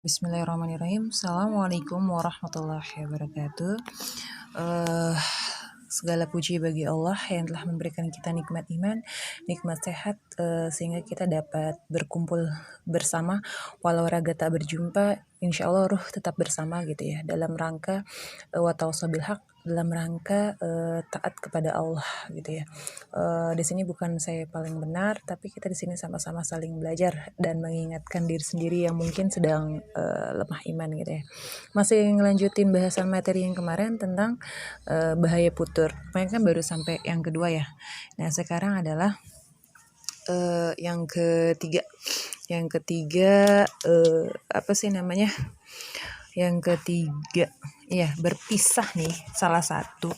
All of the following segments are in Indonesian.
Bismillahirrahmanirrahim. Assalamualaikum warahmatullahi wabarakatuh. Eh, Segala puji bagi Allah yang telah memberikan kita nikmat iman, nikmat sehat, sehingga kita dapat berkumpul bersama, walau raga tak berjumpa, insya Allah ruh tetap bersama gitu ya, dalam rangka watawasau bil haq, dalam rangka taat kepada Allah gitu ya. Di sini bukan saya paling benar, tapi kita di sini sama-sama saling belajar dan mengingatkan diri sendiri yang mungkin sedang lemah iman gitu ya. Masih ngelanjutin bahasan materi yang kemarin tentang bahaya putur. Kemarin kan baru sampai yang kedua ya. Nah sekarang adalah yang ketiga. Yang ketiga apa sih namanya? Yang ketiga, ya berpisah nih salah satu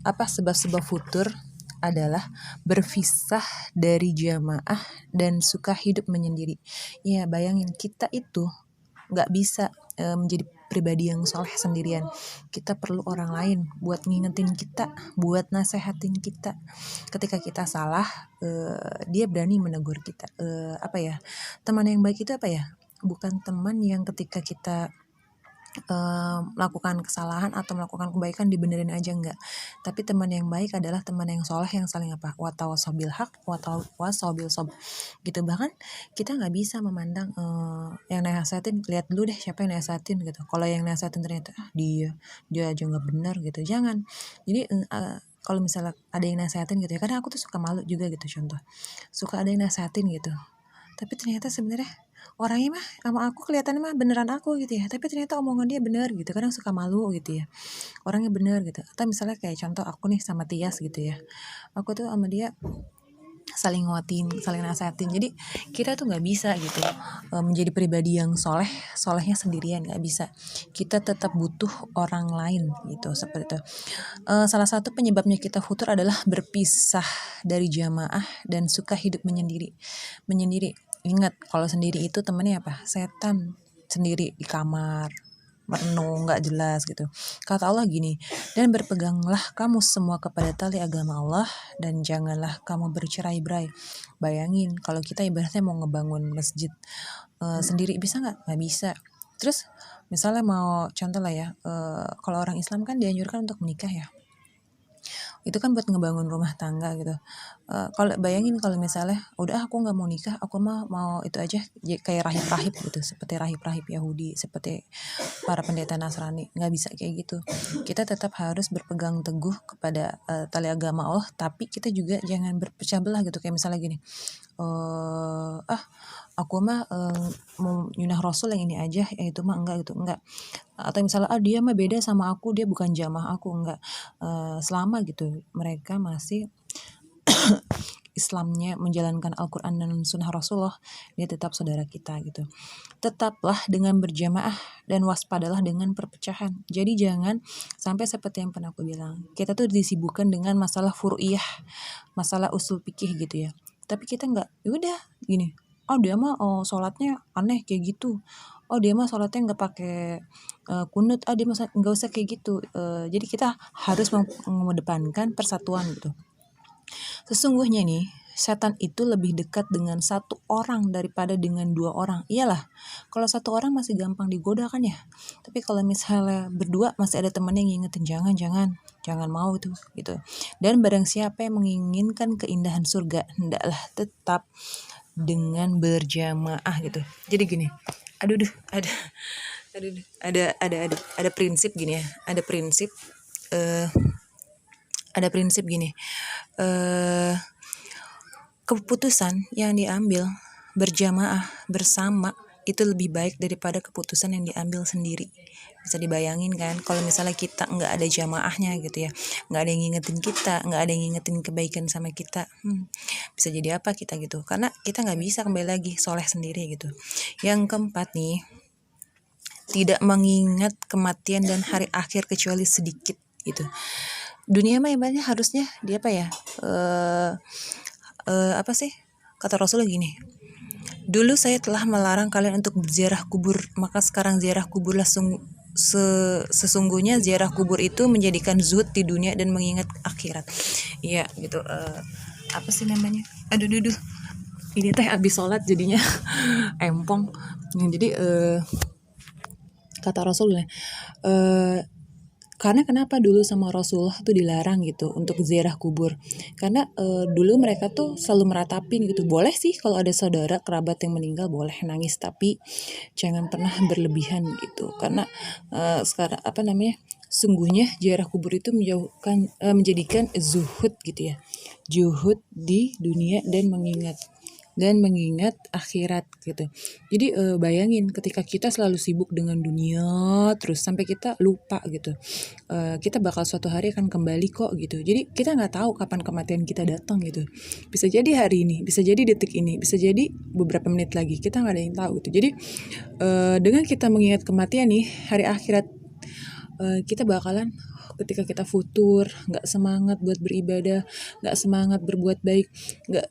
apa sebab-sebab futur adalah berpisah dari jamaah dan suka hidup menyendiri. Ya bayangin kita itu nggak bisa menjadi pribadi yang soleh sendirian. Kita perlu orang lain buat ngingetin kita, buat nasehatin kita. Ketika kita salah, dia berani menegur kita. Apa ya? Teman yang baik itu apa ya? Bukan teman yang ketika kita melakukan kesalahan atau melakukan kebaikan dibenerin aja, enggak, tapi teman yang baik adalah teman yang soleh yang saling apa, watawasau bil haq watawasau bil sabr gitu. Bahkan kita nggak bisa memandang yang nasehatin, lihat dulu deh siapa yang nasehatin gitu. Kalau yang nasehatin ternyata dia aja nggak benar gitu, jangan. Jadi kalau misalnya ada yang nasehatin gitu ya, kadang aku tuh suka malu juga gitu. Contoh, suka ada yang nasehatin gitu, tapi ternyata sebenarnya orangnya mah sama aku kelihatannya mah beneran aku gitu ya, tapi ternyata omongan dia bener gitu. Kadang suka malu gitu ya, orangnya bener gitu. Atau misalnya kayak contoh aku nih sama Tias gitu ya, aku tuh sama dia saling nguatin, saling nasehatin. Jadi kita tuh nggak bisa gitu menjadi pribadi yang solehnya sendirian, nggak bisa. Kita tetap butuh orang lain gitu, seperti itu. Salah satu penyebabnya kita futur adalah berpisah dari jamaah dan suka hidup menyendiri. Ingat, kalau sendiri itu temennya apa? Setan. Sendiri di kamar, merenung nggak jelas gitu. Kata Allah gini, dan berpeganglah kamu semua kepada tali agama Allah dan janganlah kamu bercerai-berai. Bayangin kalau kita ibaratnya mau ngebangun masjid sendiri, bisa nggak bisa. Terus misalnya mau contoh lah ya, kalau orang Islam kan dianjurkan untuk menikah ya, itu kan buat ngebangun rumah tangga gitu. Kalau bayangin kalau misalnya udah aku nggak mau nikah, aku mah mau itu aja, kayak rahib-rahib gitu, seperti rahib-rahib Yahudi, seperti para pendeta Nasrani. Nggak bisa kayak gitu. Kita tetap harus berpegang teguh kepada tali agama Allah, tapi kita juga jangan berpecah belah gitu. Kayak misalnya gini, aku mah mau nyunah Rasul yang ini aja, itu mah enggak gitu, enggak. Atau misalnya dia mah beda sama aku, dia bukan jamaah aku, enggak. Selama gitu mereka masih Islamnya menjalankan Al-Quran dan Sunnah Rasulullah, dia tetap saudara kita gitu. Tetaplah dengan berjamaah dan waspadalah dengan perpecahan. Jadi jangan sampai seperti yang pernah aku bilang, kita tuh disibukkan dengan masalah furu'iyah, masalah usul fikih gitu ya. Tapi kita nggak, yaudah gini, oh dia mah sholatnya aneh kayak gitu, oh dia mah sholatnya nggak pakai kunut, dia mah nggak usah kayak gitu. Jadi kita harus mengedepankan persatuan gitu. Sesungguhnya nih, setan itu lebih dekat dengan satu orang daripada dengan dua orang. Iyalah, kalau satu orang masih gampang digoda kan ya. Tapi kalau misalnya berdua masih ada teman yang ngingetin, jangan mau itu gitu. Dan barang siapa yang menginginkan keindahan surga, hendaklah tetap dengan berjamaah gitu. Jadi gini, ada prinsip gini ya, eh, ada prinsip gini. Keputusan yang diambil berjamaah bersama itu lebih baik daripada keputusan yang diambil sendiri. Bisa dibayangin kan, kalau misalnya kita nggak ada jamaahnya gitu ya, nggak ada yang ngingetin kita, nggak ada yang ngingetin kebaikan sama kita, bisa jadi apa kita gitu, karena kita nggak bisa kembali lagi soleh sendiri gitu. Yang keempat nih, tidak mengingat kematian dan hari akhir kecuali sedikit gitu. Dunia mah ibaratnya harusnya dia apa ya, apa sih kata Rasulullah gini, dulu saya telah melarang kalian untuk berziarah kubur, maka sekarang ziarah kuburlah. Sesungguhnya ziarah kubur itu menjadikan zuhud di dunia dan mengingat akhirat. Iya gitu. Apa sih namanya, Ini teh abis sholat jadinya empong. Jadi kata Rasul karena kenapa dulu sama Rasulullah tuh dilarang gitu untuk ziarah kubur, karena dulu mereka tuh selalu meratapin gitu, boleh sih kalau ada saudara kerabat yang meninggal boleh nangis, tapi jangan pernah berlebihan gitu, karena sekarang apa namanya, sungguhnya ziarah kubur itu menjadikan zuhud gitu ya, zuhud di dunia dan mengingat akhirat gitu. Jadi bayangin ketika kita selalu sibuk dengan dunia terus sampai kita lupa gitu. Kita bakal suatu hari akan kembali kok gitu. Jadi kita nggak tahu kapan kematian kita datang gitu. Bisa jadi hari ini, bisa jadi detik ini, bisa jadi beberapa menit lagi. Kita nggak ada yang tahu gitu. Jadi dengan kita mengingat kematian nih, hari akhirat, kita bakalan ketika kita futur nggak semangat buat beribadah, nggak semangat berbuat baik, nggak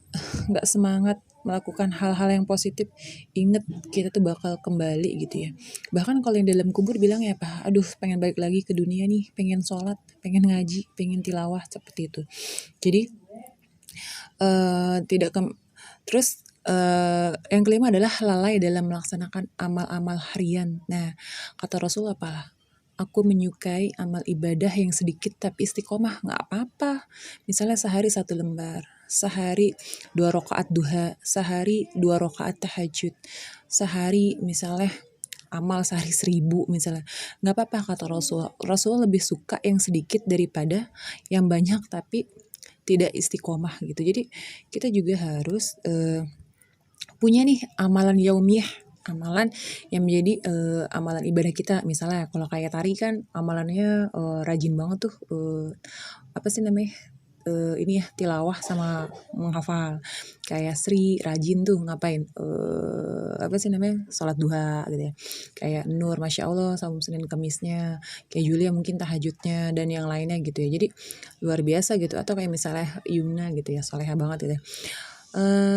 nggak semangat melakukan hal-hal yang positif, inget kita tuh bakal kembali gitu ya. Bahkan kalau yang dalam kubur bilang ya apa, aduh pengen balik lagi ke dunia nih, pengen sholat, pengen ngaji, pengen tilawah, seperti itu. Jadi tidak ke terus yang kelima adalah lalai dalam melaksanakan amal-amal harian. Nah, kata Rasul apa? Aku menyukai amal ibadah yang sedikit tapi istiqomah, nggak apa-apa. Misalnya sehari 1 lembar, sehari 2 rakaat duha, sehari 2 rakaat tahajud, sehari misalnya amal sehari 1.000 misalnya. Nggak apa-apa kata Rasul. Rasul lebih suka yang sedikit daripada yang banyak tapi tidak istiqomah gitu. Jadi kita juga harus punya nih amalan yaumiyah, amalan yang menjadi amalan ibadah kita. Misalnya kalau kayak tari kan amalannya rajin banget tuh, apa sih namanya, ini ya tilawah sama menghafal. Kayak Sri rajin tuh ngapain, apa sih namanya, sholat duha gitu ya. Kayak Nur Masya Allah sama Senin Kemisnya, kayak Julia mungkin tahajudnya dan yang lainnya gitu ya. Jadi luar biasa gitu. Atau kayak misalnya Yumna gitu ya, soleha banget gitu ya.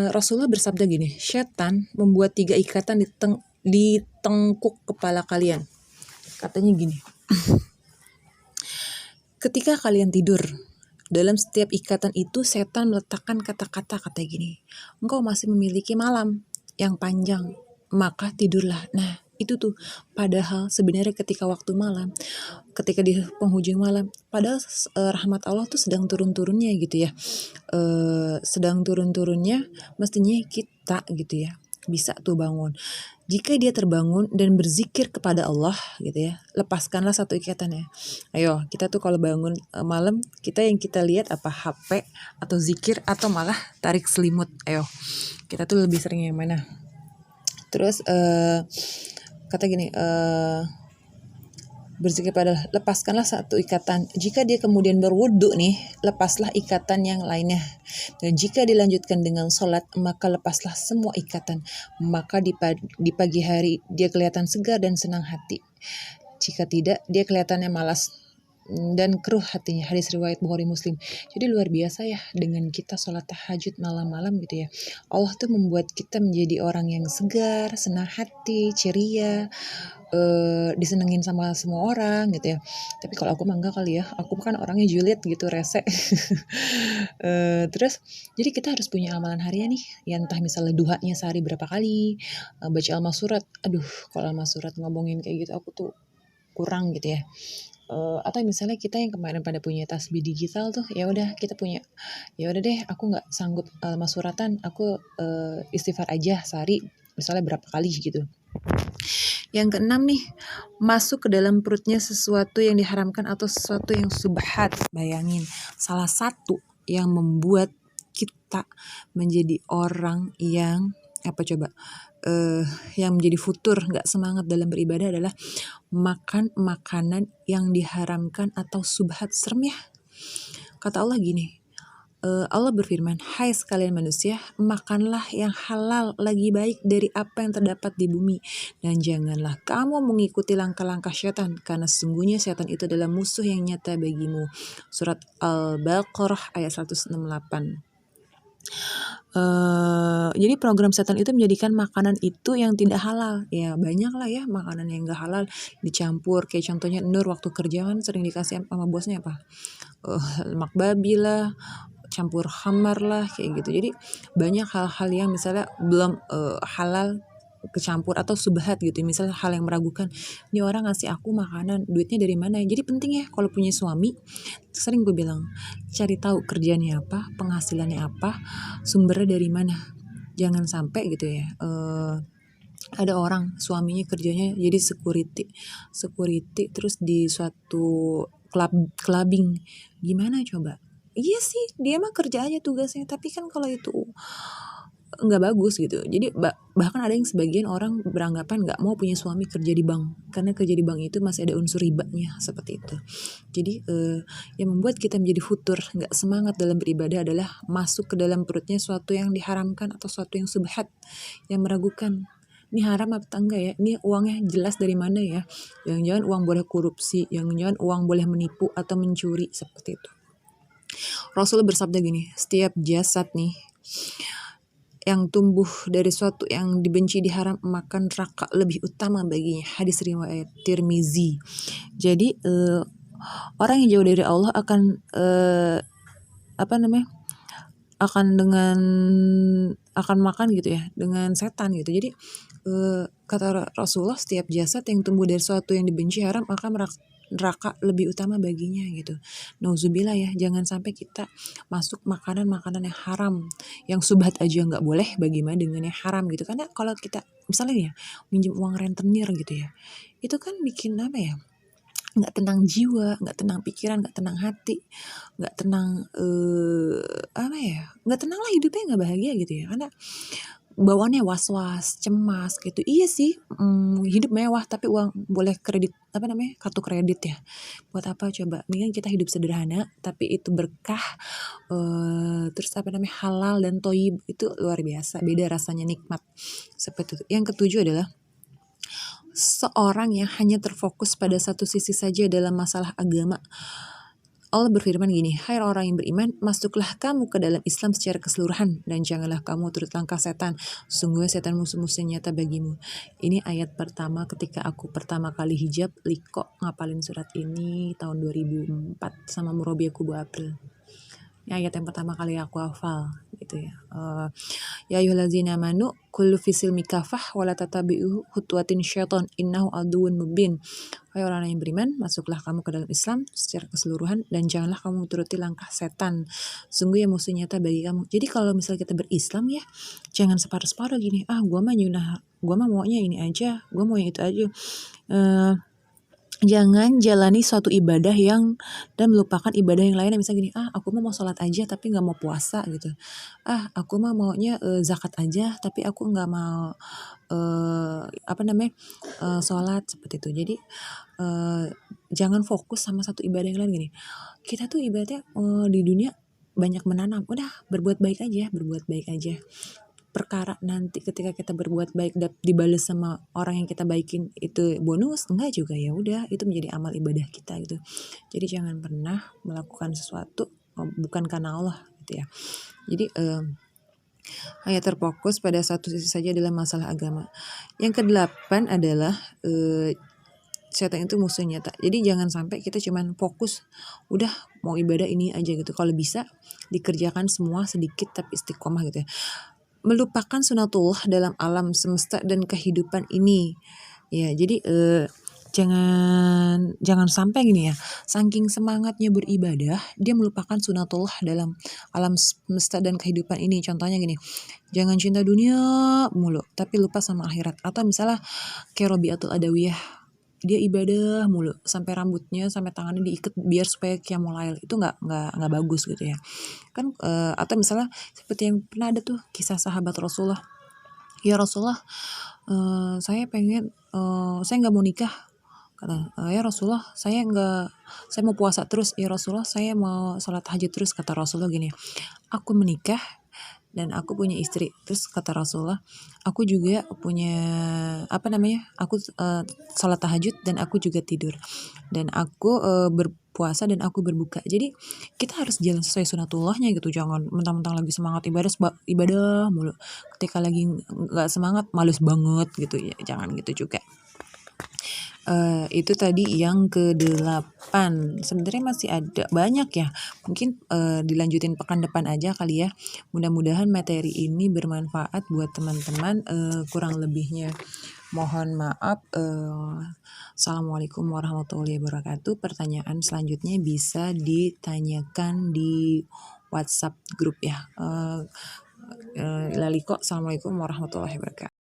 Rasulullah bersabda gini, setan membuat 3 ikatan di tengkuk kepala kalian. Katanya gini, ketika kalian tidur, dalam setiap ikatan itu setan meletakkan kata-kata gini, engkau masih memiliki malam yang panjang, maka tidurlah. Nah, itu tuh padahal sebenarnya ketika waktu malam, ketika di penghujung malam, padahal rahmat Allah tuh sedang turun-turunnya gitu ya. Sedang turun-turunnya, mestinya kita gitu ya bisa tuh bangun. Jika dia terbangun dan berzikir kepada Allah gitu ya, lepaskanlah satu ikatannya. Ayo, kita tuh kalau bangun malam, yang kita lihat apa, HP atau zikir atau malah tarik selimut. Ayo, kita tuh lebih sering yang mana? Terus kata gini, berzikir pada lepaskanlah satu ikatan. Jika dia kemudian berwudu nih, lepaslah ikatan yang lainnya. Dan jika dilanjutkan dengan sholat, maka lepaslah semua ikatan. Maka di pagi hari dia kelihatan segar dan senang hati. Jika tidak, dia kelihatannya malas dan keruh hatinya. Hadis riwayat Bukhari Muslim. Jadi luar biasa ya dengan kita sholat tahajud malam-malam gitu ya. Allah tuh membuat kita menjadi orang yang segar, senang hati, ceria, disenengin sama semua orang gitu ya. Tapi kalau aku mah enggak kali ya, aku kan orangnya julid gitu, rese. Terus jadi kita harus punya amalan harian nih, ya entah misalnya duhanya sehari berapa kali, baca al-masurat. Aduh, kalau al-masurat ngomongin kayak gitu aku tuh kurang gitu ya. Atau misalnya kita yang kemarin pada punya tasbih digital tuh, ya udah kita punya, ya udah deh aku nggak sanggup al-masuratan, aku istighfar aja sehari misalnya berapa kali gitu. Yang keenam nih, masuk ke dalam perutnya sesuatu yang diharamkan atau sesuatu yang subhat. Bayangin, salah satu yang membuat kita menjadi orang yang apa coba, yang menjadi futur, nggak semangat dalam beribadah adalah makan makanan yang diharamkan atau subhat. Serem ya. Kata Allah gini, Allah berfirman, hai sekalian manusia, makanlah yang halal lagi baik dari apa yang terdapat di bumi. Dan janganlah kamu mengikuti langkah-langkah syaitan, karena sesungguhnya syaitan itu adalah musuh yang nyata bagimu. Surat Al-Baqarah ayat 168. Jadi program setan itu menjadikan makanan itu yang tidak halal. Ya banyak lah ya makanan yang gak halal dicampur. Kayak contohnya Nur waktu kerja kan sering dikasih sama bosnya apa? Lemak babi lah, campur khamar lah kayak gitu. Jadi banyak hal-hal yang misalnya belum halal kecampur atau subhat gitu, misalnya hal yang meragukan, ini orang ngasih aku makanan duitnya dari mana. Jadi penting ya kalau punya suami, sering gue bilang, cari tahu kerjaannya apa, penghasilannya apa, sumbernya dari mana. Jangan sampai gitu ya, ada orang suaminya kerjanya jadi security terus di suatu clubbing, gimana coba. Iya sih, dia mah kerja aja tugasnya, tapi kan kalau itu nggak bagus gitu. Jadi bahkan ada yang sebagian orang beranggapan nggak mau punya suami kerja di bank, karena kerja di bank itu masih ada unsur ribanya seperti itu. Jadi yang membuat kita menjadi futur, nggak semangat dalam beribadah adalah masuk ke dalam perutnya suatu yang diharamkan atau suatu yang subhat, yang meragukan. Ini haram apa enggak ya? Ini uangnya jelas dari mana ya? Jangan-jangan uang boleh korupsi, jangan-jangan uang boleh menipu atau mencuri, seperti itu. Rasulullah bersabda gini, setiap jasad nih yang tumbuh dari suatu yang dibenci diharam, maka neraka lebih utama baginya. Hadis riwayat Tirmizi. Jadi orang yang jauh dari Allah akan akan makan gitu ya dengan setan gitu. Jadi kata Rasulullah, setiap jasad yang tumbuh dari suatu yang dibenci haram, maka neraka lebih utama baginya gitu. Nauzubillah ya, jangan sampai kita masuk makanan-makanan yang haram, yang subhat aja nggak boleh, bagaimana dengan yang haram gitu. Karena kalau kita misalnya ya minjem uang rentenir gitu ya, itu kan bikin apa ya, nggak tenang jiwa, nggak tenang pikiran, nggak tenang hati, nggak tenang nggak tenang lah hidupnya, nggak bahagia gitu ya, karena bawaannya was-was, cemas gitu. Iya sih, hidup mewah tapi uang boleh kredit, kartu kredit ya. Buat apa coba? Mendingan kita hidup sederhana tapi itu berkah, terus halal dan thoyyib, itu luar biasa, beda rasanya, nikmat. Seperti itu. Yang ketujuh adalah seorang yang hanya terfokus pada satu sisi saja dalam masalah agama. Allah berfirman gini, hai orang yang beriman, masuklah kamu ke dalam Islam secara keseluruhan, dan janganlah kamu turut langkah setan, sungguh setan musuh-musuh nyata bagimu. Ini ayat pertama ketika aku pertama kali hijab, Liko ngapalin surat ini tahun 2004 sama Murabi Kubu April. Ini ayat yang pertama kali aku hafal gitu ya. Ya ayyuhallazina amanu kullu fisil mikafah wala tatabi'u khutwatin syaiton innahu aduwwun mubin. Hai orang yang beriman, masuklah kamu ke dalam Islam secara keseluruhan, dan janganlah kamu turuti langkah setan, sungguh ya musuh nyata bagi kamu. Jadi kalau misalnya kita berislam ya, jangan separuh-separuh gini, gua mah maunya ini aja, gua mau yang itu aja. Jangan jalani suatu ibadah dan melupakan ibadah yang lainnya. Misalnya gini, aku mau sholat aja tapi nggak mau puasa gitu. Aku maunya zakat aja tapi aku nggak mau sholat, seperti itu. Jadi jangan fokus sama satu ibadah yang lain. Gini, kita tuh ibaratnya di dunia banyak menanam, udah berbuat baik aja. Perkara nanti ketika kita berbuat baik dibalas sama orang yang kita baikin itu bonus, enggak juga, ya udah itu menjadi amal ibadah kita gitu. Jadi jangan pernah melakukan sesuatu bukan karena Allah gitu ya. Jadi hanya terfokus pada satu sisi saja dalam masalah agama. Yang ke-8 adalah setan itu musuh nyata. Jadi jangan sampai kita cuman fokus udah mau ibadah ini aja gitu. Kalau bisa dikerjakan semua sedikit tapi istiqomah gitu ya. Melupakan sunatullah dalam alam semesta dan kehidupan ini. Ya, jadi jangan sampai gini ya, saking semangatnya beribadah dia melupakan sunatullah dalam alam semesta dan kehidupan ini. Contohnya gini, jangan cinta dunia mulu tapi lupa sama akhirat. Atau misalnya kayak Robiatul Adawiyah, dia ibadah mulu sampai rambutnya sampai tangannya diikat biar supaya qiyamul lail, itu nggak bagus gitu ya kan. Atau misalnya seperti yang pernah ada tuh kisah sahabat Rasulullah, ya Rasulullah, saya nggak mau nikah, kata ya Rasulullah, saya mau puasa terus, ya Rasulullah saya mau sholat tahajud terus. Kata Rasulullah gini, aku menikah dan aku punya istri. Terus kata Rasulullah, aku juga punya aku sholat tahajud dan aku juga tidur, dan aku berpuasa dan aku berbuka. Jadi kita harus jalan sesuai sunatullahnya gitu. Jangan mentang-mentang lagi semangat ibadah mulu, ketika lagi nggak semangat males banget gitu ya, jangan gitu juga. Itu tadi yang ke-8. Sebenarnya masih ada banyak ya. Mungkin dilanjutin pekan depan aja kali ya. Mudah-mudahan materi ini bermanfaat buat teman-teman. Kurang lebihnya mohon maaf. Assalamualaikum warahmatullahi wabarakatuh. Pertanyaan selanjutnya bisa ditanyakan di WhatsApp grup ya. Laliko, Assalamualaikum warahmatullahi wabarakatuh.